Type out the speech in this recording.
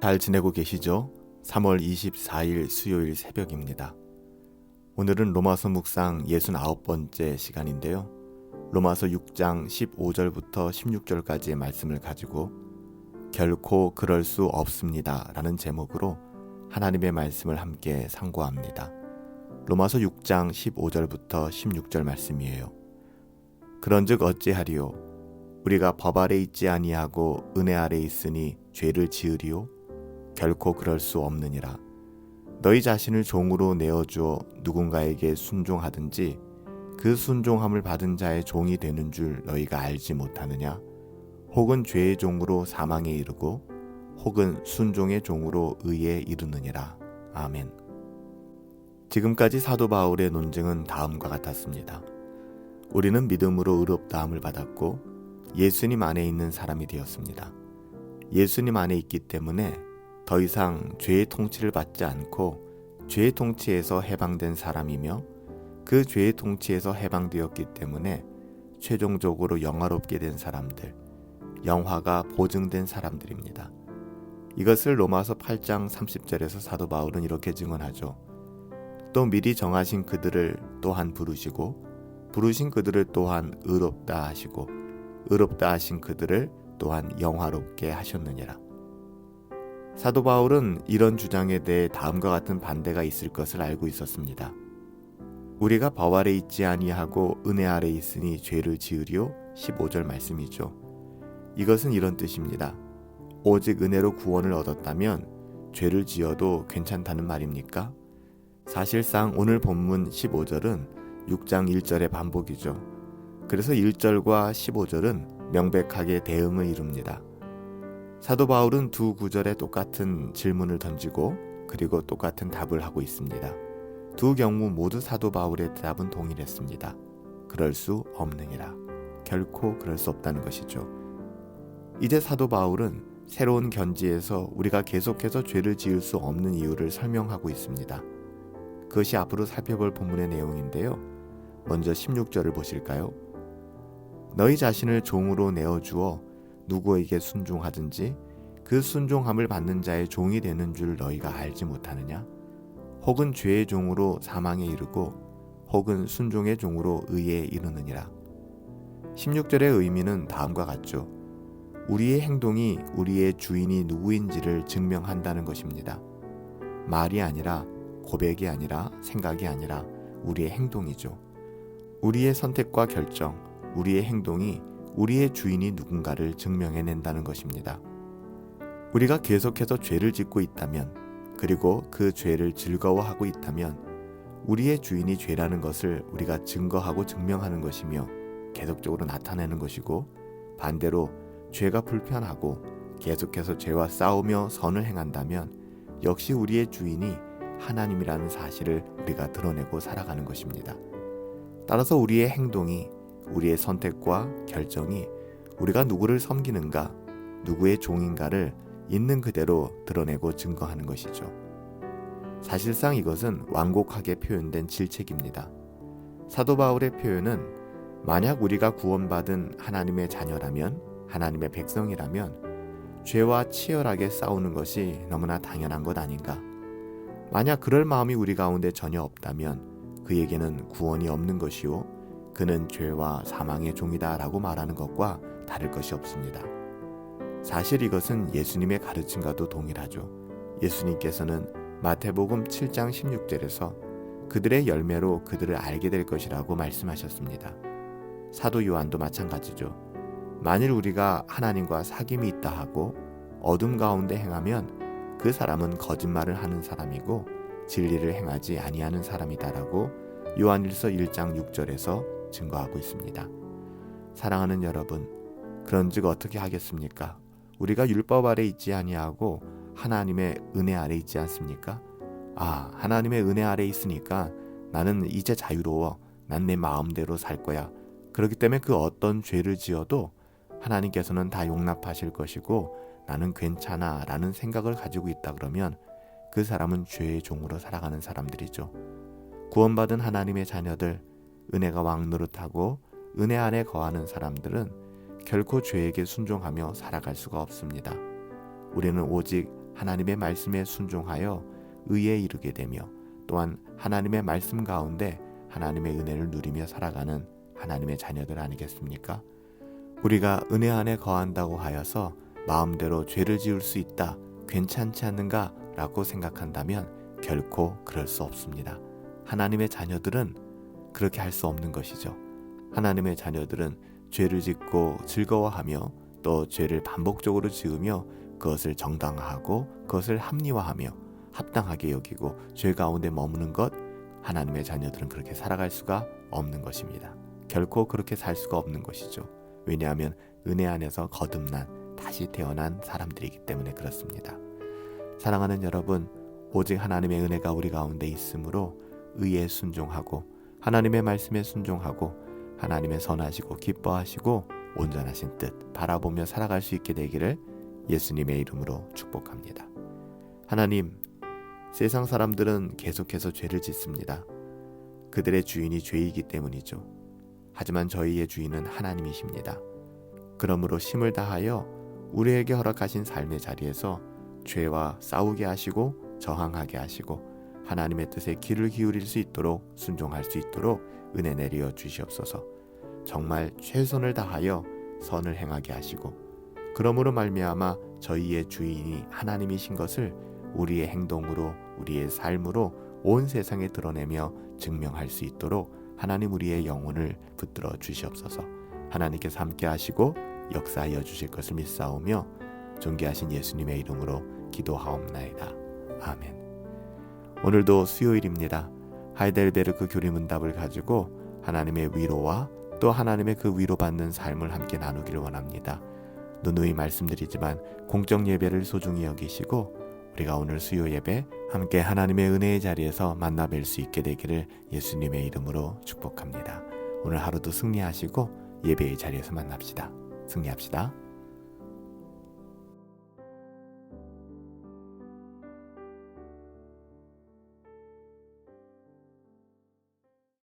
잘 지내고 계시죠? 3월 24일 수요일 새벽입니다. 오늘은 로마서 묵상 69번째 시간인데요. 로마서 6장 15절부터 16절까지의 말씀을 가지고 결코 그럴 수 없습니다 라는 제목으로 하나님의 말씀을 함께 상고합니다. 로마서 6장 15절부터 16절 말씀이에요. 그런즉 어찌하리요? 우리가 법 아래 있지 아니하고 은혜 아래 있으니 죄를 지으리요? 결코 그럴 수 없느니라. 너희 자신을 종으로 내어주어 누군가에게 순종하든지 그 순종함을 받은 자의 종이 되는 줄 너희가 알지 못하느냐? 혹은 죄의 종으로 사망에 이르고 혹은 순종의 종으로 의에 이르느니라. 아멘. 지금까지 사도 바울의 논증은 다음과 같았습니다. 우리는 믿음으로 의롭다함을 받았고 예수님 안에 있는 사람이 되었습니다. 예수님 안에 있기 때문에 더 이상 죄의 통치를 받지 않고 죄의 통치에서 해방된 사람이며 그 죄의 통치에서 해방되었기 때문에 최종적으로 영화롭게 된 사람들, 영화가 보증된 사람들입니다. 이것을 로마서 8장 30절에서 사도 바울은 이렇게 증언하죠. 또 미리 정하신 그들을 또한 부르시고 부르신 그들을 또한 의롭다 하시고 의롭다 하신 그들을 또한 영화롭게 하셨느니라. 사도 바울은 이런 주장에 대해 다음과 같은 반대가 있을 것을 알고 있었습니다. 우리가 법 아래 있지 아니하고 은혜 아래 있으니 죄를 지으리요 15절 말씀이죠. 이것은 이런 뜻입니다. 오직 은혜로 구원을 얻었다면 죄를 지어도 괜찮다는 말입니까? 사실상 오늘 본문 15절은 6장 1절의 반복이죠. 그래서 1절과 15절은 명백하게 대응을 이룹니다. 사도 바울은 두 구절에 똑같은 질문을 던지고 그리고 똑같은 답을 하고 있습니다. 두 경우 모두 사도 바울의 대답은 동일했습니다. 그럴 수 없느니라. 결코 그럴 수 없다는 것이죠. 이제 사도 바울은 새로운 견지에서 우리가 계속해서 죄를 지을 수 없는 이유를 설명하고 있습니다. 그것이 앞으로 살펴볼 본문의 내용인데요. 먼저 16절을 보실까요? 너희 자신을 종으로 내어주어 누구에게 순종하든지 그 순종함을 받는 자의 종이 되는 줄 너희가 알지 못하느냐? 혹은 죄의 종으로 사망에 이르고 혹은 순종의 종으로 의에 이르느니라. 16절의 의미는 다음과 같죠. 우리의 행동이 우리의 주인이 누구인지를 증명한다는 것입니다. 말이 아니라 고백이 아니라 생각이 아니라 우리의 행동이죠. 우리의 선택과 결정, 우리의 행동이 우리의 주인이 누군가를 증명해낸다는 것입니다. 우리가 계속해서 죄를 짓고 있다면 그리고 그 죄를 즐거워하고 있다면 우리의 주인이 죄라는 것을 우리가 증거하고 증명하는 것이며 계속적으로 나타내는 것이고 반대로 죄가 불편하고 계속해서 죄와 싸우며 선을 행한다면 역시 우리의 주인이 하나님이라는 사실을 우리가 드러내고 살아가는 것입니다. 따라서 우리의 행동이 우리의 선택과 결정이 우리가 누구를 섬기는가, 누구의 종인가를 있는 그대로 드러내고 증거하는 것이죠. 사실상 이것은 완곡하게 표현된 질책입니다. 사도 바울의 표현은 만약 우리가 구원받은 하나님의 자녀라면, 하나님의 백성이라면 죄와 치열하게 싸우는 것이 너무나 당연한 것 아닌가. 만약 그럴 마음이 우리 가운데 전혀 없다면 그에게는 구원이 없는 것이요 그는 죄와 사망의 종이다 라고 말하는 것과 다를 것이 없습니다. 사실 이것은 예수님의 가르침과도 동일하죠. 예수님께서는 마태복음 7장 16절에서 그들의 열매로 그들을 알게 될 것이라고 말씀하셨습니다. 사도 요한도 마찬가지죠. 만일 우리가 하나님과 사귐이 있다 하고 어둠 가운데 행하면 그 사람은 거짓말을 하는 사람이고 진리를 행하지 아니하는 사람이다라고 요한일서 1장 6절에서 증거하고 있습니다. 사랑하는 여러분, 그런즉 어떻게 하겠습니까? 우리가 율법 아래 있지 아니하고 하나님의 은혜 아래 있지 않습니까? 하나님의 은혜 아래 있으니까 나는 이제 자유로워. 난 내 마음대로 살 거야. 그렇기 때문에 그 어떤 죄를 지어도 하나님께서는 다 용납하실 것이고 나는 괜찮아 라는 생각을 가지고 있다 그러면 그 사람은 죄의 종으로 살아가는 사람들이죠. 구원받은 하나님의 자녀들, 은혜가 왕노릇하고 은혜 안에 거하는 사람들은 결코 죄에게 순종하며 살아갈 수가 없습니다. 우리는 오직 하나님의 말씀에 순종하여 의에 이르게 되며 또한 하나님의 말씀 가운데 하나님의 은혜를 누리며 살아가는 하나님의 자녀들 아니겠습니까? 우리가 은혜 안에 거한다고 하여서 마음대로 죄를 지을 수 있다, 괜찮지 않는가 라고 생각한다면 결코 그럴 수 없습니다. 하나님의 자녀들은 그렇게 할 수 없는 것이죠. 하나님의 자녀들은 죄를 짓고 즐거워하며 또 죄를 반복적으로 지으며 그것을 정당화하고 그것을 합리화하며 합당하게 여기고 죄 가운데 머무는 것, 하나님의 자녀들은 그렇게 살아갈 수가 없는 것입니다. 결코 그렇게 살 수가 없는 것이죠. 왜냐하면 은혜 안에서 거듭난 다시 태어난 사람들이기 때문에 그렇습니다. 사랑하는 여러분, 오직 하나님의 은혜가 우리 가운데 있으므로 의에 순종하고 하나님의 말씀에 순종하고 하나님의 선하시고 기뻐하시고 온전하신 뜻 바라보며 살아갈 수 있게 되기를 예수님의 이름으로 축복합니다. 하나님, 세상 사람들은 계속해서 죄를 짓습니다. 그들의 주인이 죄이기 때문이죠. 하지만 저희의 주인은 하나님이십니다. 그러므로 힘을 다하여 우리에게 허락하신 삶의 자리에서 죄와 싸우게 하시고 저항하게 하시고 하나님의 뜻에 귀를 기울일 수 있도록 순종할 수 있도록 은혜 내려 주시옵소서. 정말 최선을 다하여 선을 행하게 하시고 그러므로 말미암아 저희의 주인이 하나님이신 것을 우리의 행동으로 우리의 삶으로 온 세상에 드러내며 증명할 수 있도록 하나님 우리의 영혼을 붙들어 주시옵소서. 하나님께서 함께 하시고 역사하여 주실 것을 믿사오며 존귀하신 예수님의 이름으로 기도하옵나이다. 아멘. 오늘도 수요일입니다. 하이델베르크 교리문답을 가지고 하나님의 위로와 또 하나님의 그 위로받는 삶을 함께 나누기를 원합니다. 누누이 말씀드리지만 공적 예배를 소중히 여기시고 우리가 오늘 수요 예배 함께 하나님의 은혜의 자리에서 만나 뵐 수 있게 되기를 예수님의 이름으로 축복합니다. 오늘 하루도 승리하시고 예배의 자리에서 만납시다. 승리합시다.